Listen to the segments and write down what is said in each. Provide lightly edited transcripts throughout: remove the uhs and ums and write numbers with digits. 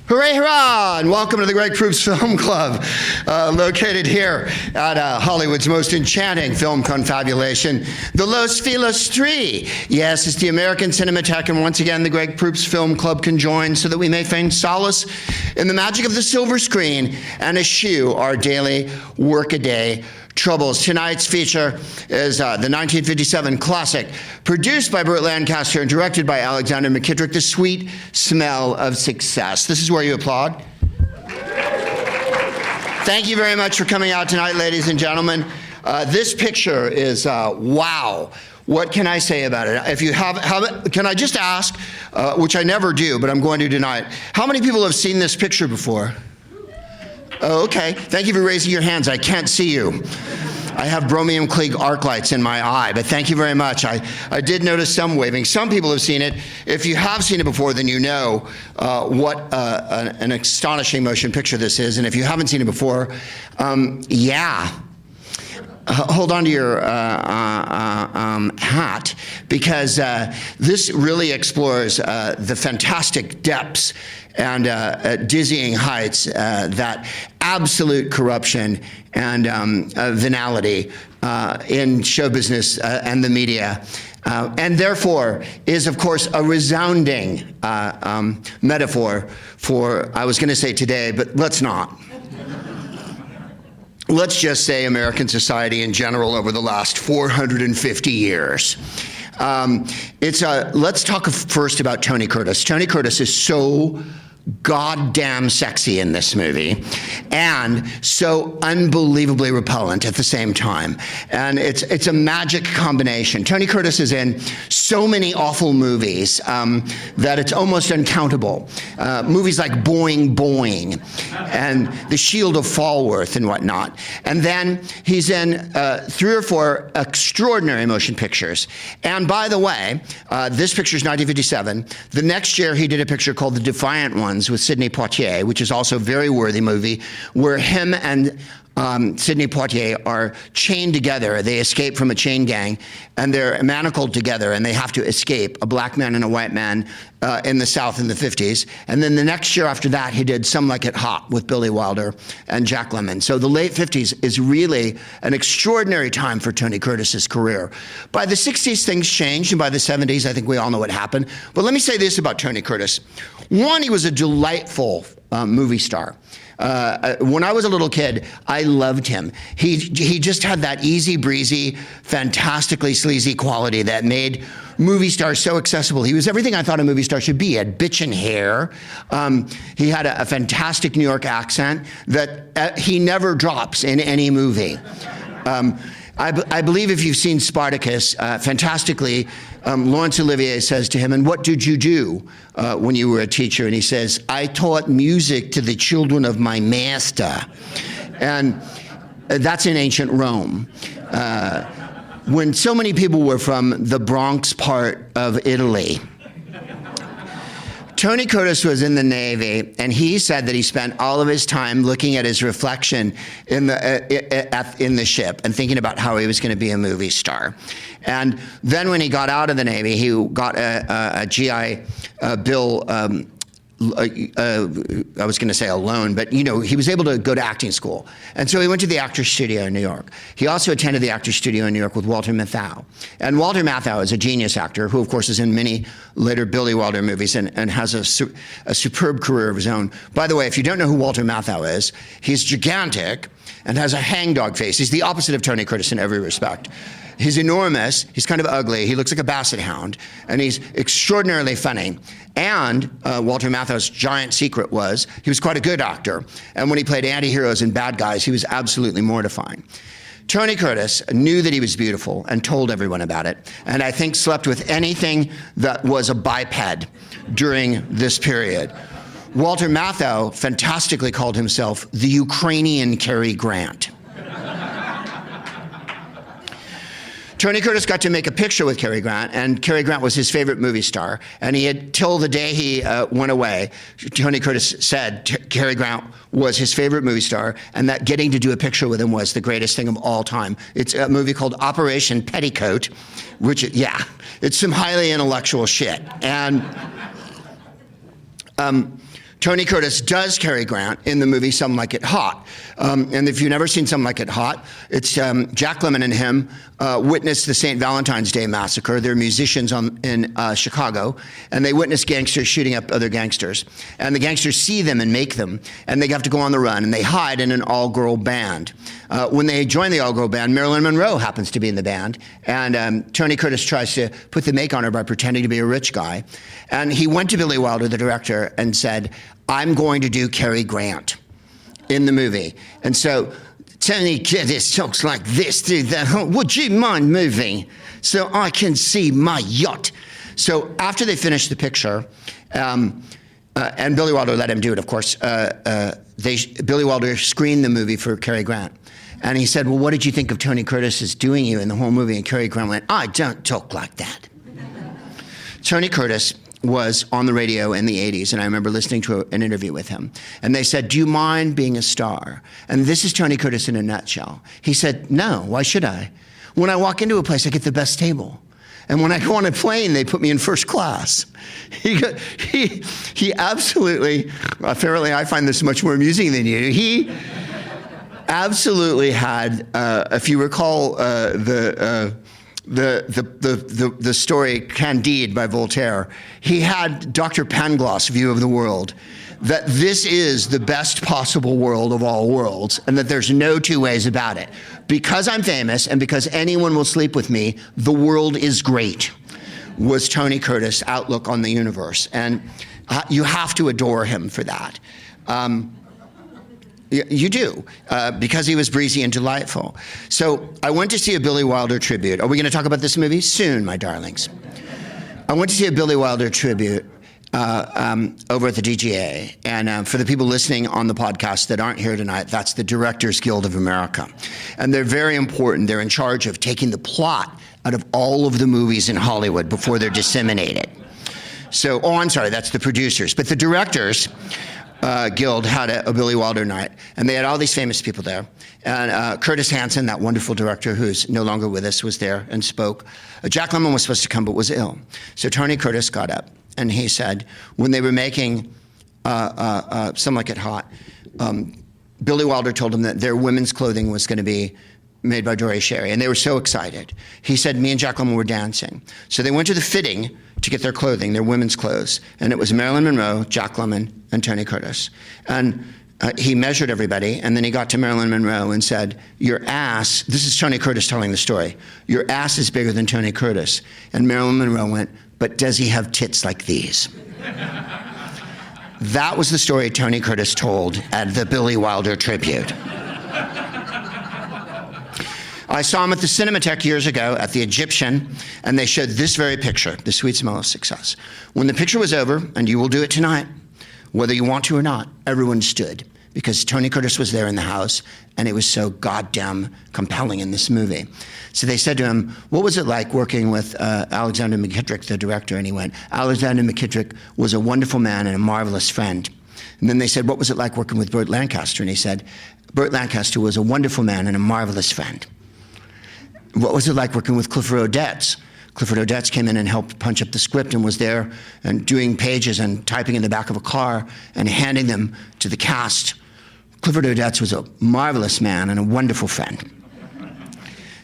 Hooray, hurrah, and welcome to the Greg Proops Film Club, located here at Hollywood's most enchanting film confabulation, the Los Feliz 3. Yes, it's the American Cinematheque, and once again, the Greg Proops Film Club can join so that we may find solace in the magic of the silver screen and eschew our daily workaday troubles. Tonight's feature is the 1957 classic, produced by Burt Lancaster and directed by Alexander Mackendrick, The Sweet Smell of Success. This is where you applaud. Thank you very much for coming out tonight, ladies and gentlemen. This picture is wow. What can I say about it? If you have can I just ask, which I never do, but I'm going to tonight, how many people have seen this picture before? Oh, okay. Thank you for raising your hands. I can't see you. I have bromium Klieg arc lights in my eye, but thank you very much. I did notice some waving. Some people have seen it. If you have seen it before, then you know what an astonishing motion picture this is. And if you haven't seen it before, yeah. Hold on to your hat, because this really explores the fantastic depths and dizzying heights that absolute corruption and venality in show business and the media, and therefore is, of course, a resounding metaphor for, I was going to say today, but let's not. Let's just say American society in general over the last 450 years. Let's talk first about Tony Curtis. Tony Curtis is so goddamn sexy in this movie and so unbelievably repellent at the same time. And it's a magic combination. Tony Curtis is in so many awful movies that it's almost uncountable. Movies like Boing Boing and The Shield of Falworth and whatnot. And then he's in 3 or 4 extraordinary motion pictures. And by the way, this picture is 1957. The next year he did a picture called The Defiant Ones with Sidney Poitier, which is also a very worthy movie, where him and Sidney Poitier are chained together. They escape from a chain gang, and they're manacled together, and they have to escape, a black man and a white man in the South in the 50s. And then the next year after that, he did Some Like It Hot with Billy Wilder and Jack Lemmon. So the late 50s is really an extraordinary time for Tony Curtis's career. By the 60s, things changed, and by the 70s, I think we all know what happened. But let me say this about Tony Curtis. One, he was a delightful movie star. When I was a little kid, I loved him. He just had that easy breezy, fantastically sleazy quality that made movie stars so accessible. He was everything I thought a movie star should be. He had bitchin' hair. He had a fantastic New York accent that he never drops in any movie. I believe if you've seen Spartacus, fantastically, Laurence Olivier says to him, "And what did you do when you were a teacher?" And he says, "I taught music to the children of my master." And that's in ancient Rome. When so many people were from the Bronx part of Italy. Tony Curtis was in the Navy, and he said that he spent all of his time looking at his reflection in the ship and thinking about how he was going to be a movie star. And then when he got out of the Navy, he got a GI Bill, I was going to say a loan, but you know, he was able to go to acting school. And so he went to the Actors Studio in New York. He also attended the Actors Studio in New York with Walter Matthau. And Walter Matthau is a genius actor who, of course, is in many later Billy Wilder movies and has a superb career of his own. By the way, if you don't know who Walter Matthau is, he's gigantic and has a hangdog face. He's the opposite of Tony Curtis in every respect. He's enormous, he's kind of ugly, he looks like a basset hound, and he's extraordinarily funny. And Walter Matthau's giant secret was he was quite a good actor. And when he played anti-heroes and bad guys, he was absolutely mortifying. Tony Curtis knew that he was beautiful and told everyone about it, and I think slept with anything that was a biped during this period. Walter Matthau fantastically called himself the Ukrainian Cary Grant. Tony Curtis got to make a picture with Cary Grant, and Cary Grant was his favorite movie star. And he had, till the day he went away, Tony Curtis said Cary Grant was his favorite movie star, and that getting to do a picture with him was the greatest thing of all time. It's a movie called Operation Petticoat, which, yeah, it's some highly intellectual shit. And Tony Curtis does Cary Grant in the movie Some Like It Hot. And if you've never seen Some Like It Hot, it's Jack Lemmon and him witnessed the St. Valentine's Day massacre. They're musicians in Chicago, and they witness gangsters shooting up other gangsters. And the gangsters see them and make them, and they have to go on the run, and they hide in an all-girl band. When they join the all-girl band, Marilyn Monroe happens to be in the band, and Tony Curtis tries to put the make on her by pretending to be a rich guy. And he went to Billy Wilder, the director, and said, I'm going to do Cary Grant in the movie. And so Tony Curtis talks like this through the whole, would you mind moving so I can see my yacht? So after they finished the picture, and Billy Wilder let him do it, of course, Billy Wilder screened the movie for Cary Grant. And he said, well, what did you think of Tony Curtis's doing you in the whole movie? And Cary Grant went, I don't talk like that. Tony Curtis was on the radio in the 80s, and I remember listening to an interview with him. And they said, do you mind being a star? And this is Tony Curtis in a nutshell. He said, no, why should I? When I walk into a place, I get the best table. And when I go on a plane, they put me in first class. He absolutely, apparently I find this much more amusing than you do. He absolutely had, if you recall the story Candide by Voltaire, he had Dr. Pangloss' view of the world, that this is the best possible world of all worlds, and that there's no two ways about it. Because I'm famous and because anyone will sleep with me, the world is great, was Tony Curtis' outlook on the universe. And you have to adore him for that. You do, because he was breezy and delightful. So I went to see a Billy Wilder tribute. Are we going to talk about this movie? Soon, my darlings. I went to see a Billy Wilder tribute over at the DGA. And for the people listening on the podcast that aren't here tonight, that's the Directors Guild of America. And they're very important. They're in charge of taking the plot out of all of the movies in Hollywood before they're disseminated. So, I'm sorry, that's the producers. But the Directors Guild had a Billy Wilder night, and they had all these famous people there. And Curtis Hanson, that wonderful director who's no longer with us, was there and spoke. Jack Lemmon was supposed to come but was ill. So Tony Curtis got up, and he said, when they were making Some Like It Hot, Billy Wilder told them that their women's clothing was going to be made by Dory Sherry, and they were so excited. He said, me and Jack Lemmon were dancing. So they went to the fitting to get their clothing, their women's clothes, and it was Marilyn Monroe, Jack Lemmon, and Tony Curtis. And he measured everybody, and then he got to Marilyn Monroe and said, your ass, this is Tony Curtis telling the story, your ass is bigger than Tony Curtis. And Marilyn Monroe went, but does he have tits like these? That was the story Tony Curtis told at the Billy Wilder tribute. I saw him at the Cinematheque years ago at the Egyptian, and they showed this very picture, The Sweet Smell of Success. When the picture was over, and you will do it tonight, whether you want to or not, everyone stood, because Tony Curtis was there in the house, and it was so goddamn compelling in this movie. So they said to him, what was it like working with Alexander Mackendrick, the director? And he went, Alexander Mackendrick was a wonderful man and a marvelous friend. And then they said, what was it like working with Burt Lancaster? And he said, Burt Lancaster was a wonderful man and a marvelous friend. What was it like working with Clifford Odets? Clifford Odets came in and helped punch up the script and was there and doing pages and typing in the back of a car and handing them to the cast. Clifford Odets was a marvelous man and a wonderful friend.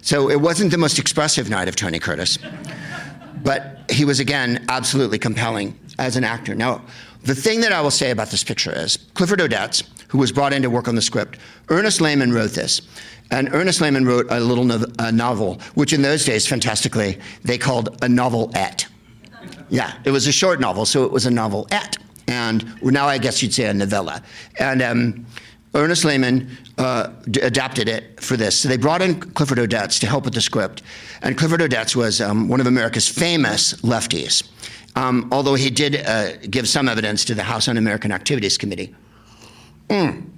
So it wasn't the most expressive night of Tony Curtis, but he was, again, absolutely compelling as an actor. Now, the thing that I will say about this picture is Clifford Odets, who was brought in to work on the script, Ernest Lehman wrote this. And Ernest Lehman wrote a little novel, which in those days, fantastically, they called a novelette. Yeah, it was a short novel, so it was a novelette. And now I guess you'd say a novella. And Ernest Lehman adapted it for this. So they brought in Clifford Odets to help with the script. And Clifford Odets was one of America's famous lefties, although he did give some evidence to the House Un-American Activities Committee. And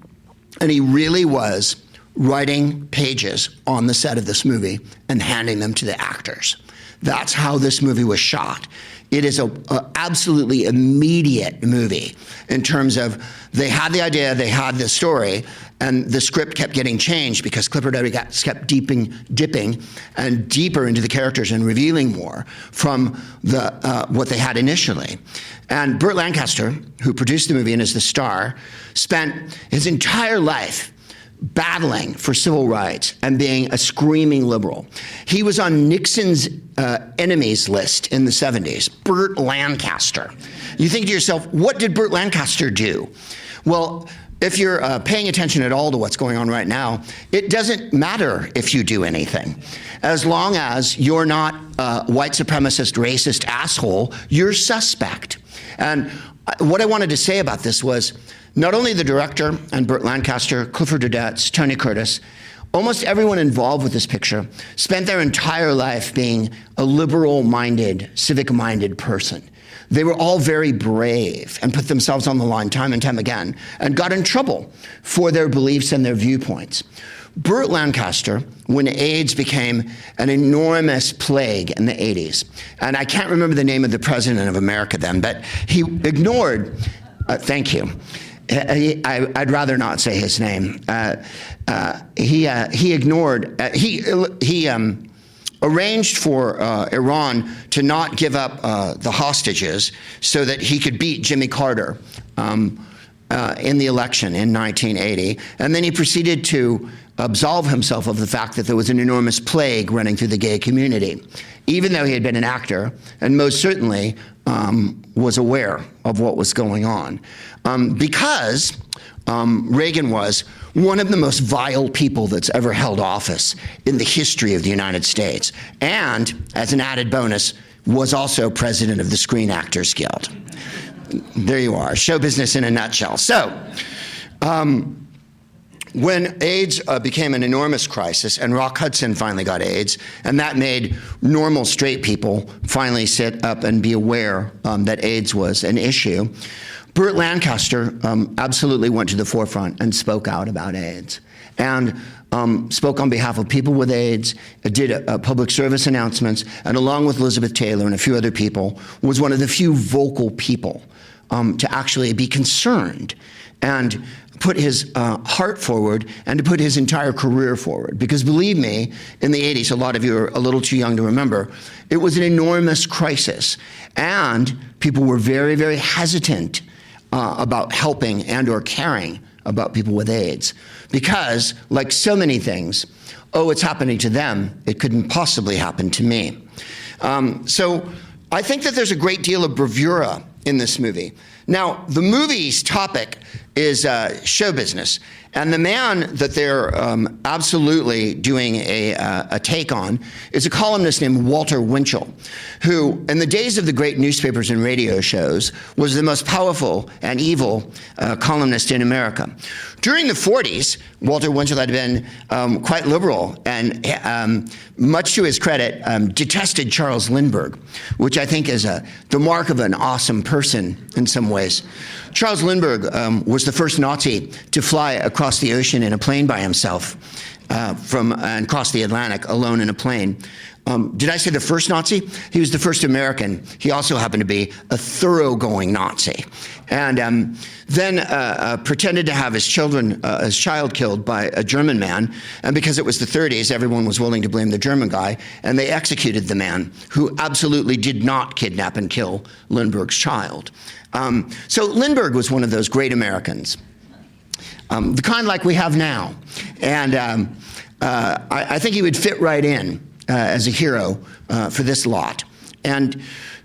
he really was writing pages on the set of this movie and handing them to the actors. That's how this movie was shot. It is a absolutely immediate movie in terms of they had the idea, they had the story, and the script kept getting changed because Clifford kept dipping and deeper into the characters and revealing more from what they had initially. And Burt Lancaster, who produced the movie and is the star, spent his entire life battling for civil rights and being a screaming liberal. He was on Nixon's enemies list in the 70s, Burt Lancaster. You think to yourself, what did Burt Lancaster do? Well, if you're paying attention at all to what's going on right now, it doesn't matter if you do anything. As long as you're not a white supremacist, racist asshole, you're suspect. And what I wanted to say about this was, not only the director and Burt Lancaster, Clifford Odets, Tony Curtis, almost everyone involved with this picture spent their entire life being a liberal-minded, civic-minded person. They were all very brave and put themselves on the line time and time again and got in trouble for their beliefs and their viewpoints. Burt Lancaster, when AIDS became an enormous plague in the 80s, and I can't remember the name of the president of America then, but he ignored, thank you, I'd rather not say his name. He arranged for Iran to not give up the hostages so that he could beat Jimmy Carter in the election in 1980. And then he proceeded to absolve himself of the fact that there was an enormous plague running through the gay community, even though he had been an actor and most certainly was aware of what was going on. Because Reagan was one of the most vile people that's ever held office in the history of the United States. And, as an added bonus, was also president of the Screen Actors Guild. There you are, show business in a nutshell. So, when AIDS became an enormous crisis, and Rock Hudson finally got AIDS, and that made normal straight people finally sit up and be aware that AIDS was an issue, Burt Lancaster absolutely went to the forefront and spoke out about AIDS, and spoke on behalf of people with AIDS, did public service announcements, and along with Elizabeth Taylor and a few other people, was one of the few vocal people to actually be concerned and put his heart forward and to put his entire career forward. Because believe me, in the 80s, a lot of you are a little too young to remember, it was an enormous crisis. And people were very, very hesitant about helping and or caring about people with AIDS. Because, like so many things, oh, it's happening to them, it couldn't possibly happen to me. So I think that there's a great deal of bravura in this movie. Now, the movie's topic is show business. And the man that they're absolutely doing a take on is a columnist named Walter Winchell, who, in the days of the great newspapers and radio shows, was the most powerful and evil columnist in America. During the 40s, Walter Winchell had been quite liberal and, much to his credit, detested Charles Lindbergh, which I think is the mark of an awesome person in some ways. Charles Lindbergh was the first Nazi to fly across the ocean in a plane by himself and cross the Atlantic alone in a plane. Did I say the first Nazi? He was the first American. He also happened to be a thoroughgoing Nazi. And then pretended to have his child killed by a German man. And because it was the 30s, everyone was willing to blame the German guy. And they executed the man who absolutely did not kidnap and kill Lindbergh's child. So Lindbergh was one of those great Americans, the kind like we have now. And I think he would fit right in as a hero for this lot. And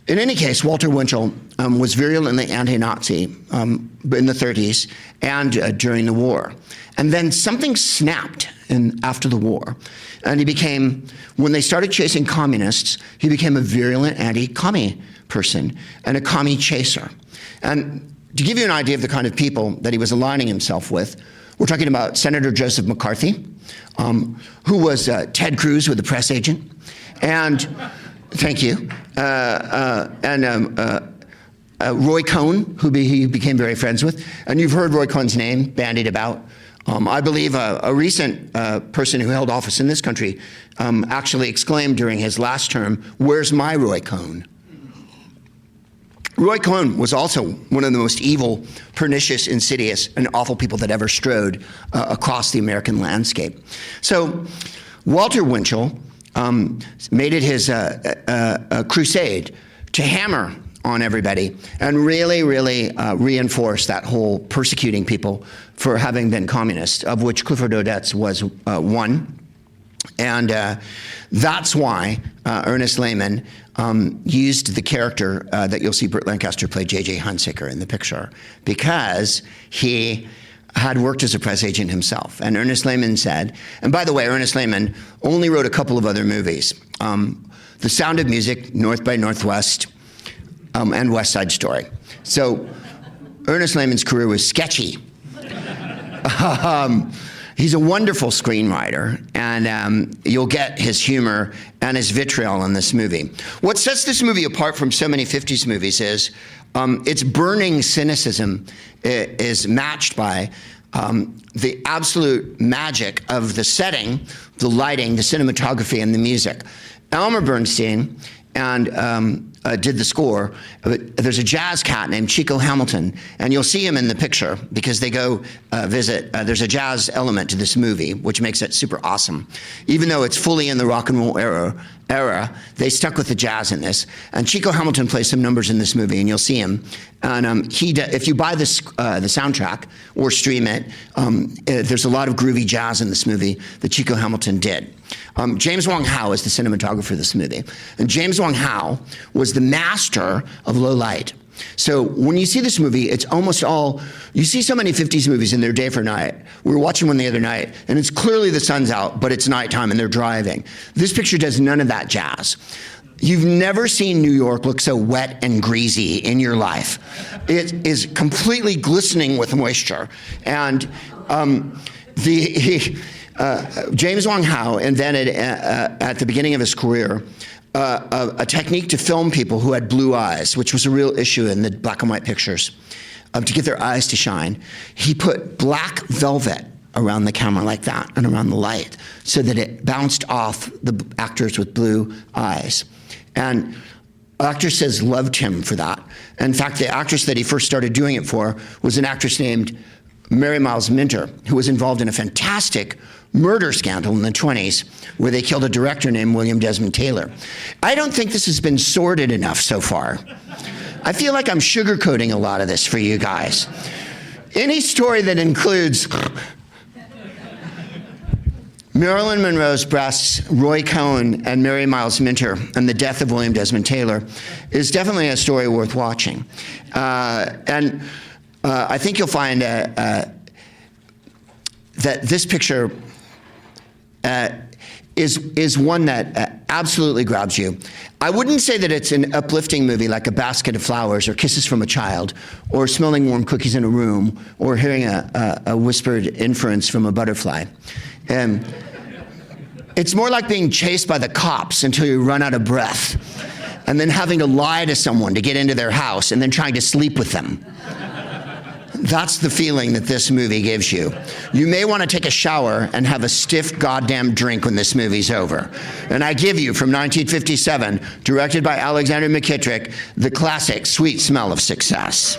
in any case, Walter Winchell was virulently anti-Nazi in the 30s and during the war. And then something snapped after the war. And he became, when they started chasing communists, he became a virulent anti-commie person and a commie chaser. And to give you an idea of the kind of people that he was aligning himself with, we're talking about Senator Joseph McCarthy, who was Ted Cruz with a press agent, and thank you, Roy Cohn, who he became very friends with. And you've heard Roy Cohn's name bandied about I believe a recent person who held office in this country actually exclaimed during his last term, "Where's my Roy Cohn?" Roy Cohn was also one of the most evil, pernicious, insidious, and awful people that ever strode across the American landscape. So Walter Winchell made it his crusade to hammer on everybody and really, really reinforce that whole persecuting people for having been communists, of which Clifford Odets was one. And that's why Ernest Lehman used the character that you'll see Burt Lancaster play, J.J. Hunsaker, in the picture, because he had worked as a press agent himself. And Ernest Lehman said, and by the way, Ernest Lehman only wrote a couple of other movies, The Sound of Music, North by Northwest, and West Side Story. So Ernest Lehman's career was sketchy. He's a wonderful screenwriter, and you'll get his humor and his vitriol in this movie. What sets this movie apart from so many 50s movies is its burning cynicism is matched by the absolute magic of the setting, the lighting, the cinematography, and the music. Elmer Bernstein did the score. There's a jazz cat named Chico Hamilton, and you'll see him in the picture because they go visit. There's a jazz element to this movie, which makes it super awesome. Even though it's fully in the rock and roll era, they stuck with the jazz in this. And Chico Hamilton plays some numbers in this movie, and you'll see him. And if you buy this, the soundtrack or stream it, there's a lot of groovy jazz in this movie that Chico Hamilton did. James Wong Howe is the cinematographer of this movie. And James Wong Howe was the master of low light. So when you see this movie, it's almost all, you see so many 50s movies in their day for night. We were watching one the other night, and it's clearly the sun's out, but it's nighttime and they're driving. This picture does none of that jazz. You've never seen New York look so wet and greasy in your life. It is completely glistening with moisture. And James Wong Howe invented, at the beginning of his career, a technique to film people who had blue eyes, which was a real issue in the black and white pictures, to get their eyes to shine. He put black velvet around the camera like that and around the light so that it bounced off the actors with blue eyes. And actresses loved him for that. In fact, the actress that he first started doing it for was an actress named Mary Miles Minter, who was involved in a fantastic murder scandal in the 20s where they killed a director named William Desmond Taylor. I don't think this has been sorted enough so far. I feel like I'm sugarcoating a lot of this for you guys. Any story that includes Marilyn Monroe's breasts, Roy Cohn, and Mary Miles Minter, and the death of William Desmond Taylor is definitely a story worth watching. And I think you'll find that this picture is one that absolutely grabs you. I wouldn't say that it's an uplifting movie like A Basket of Flowers or Kisses from a Child or Smelling Warm Cookies in a Room or hearing a whispered inference from a butterfly. It's more like being chased by the cops until you run out of breath and then having to lie to someone to get into their house and then trying to sleep with them. That's the feeling that this movie gives you. You may want to take a shower and have a stiff goddamn drink when this movie's over. And I give you, from 1957, directed by Alexander Mackendrick, the classic Sweet Smell of Success.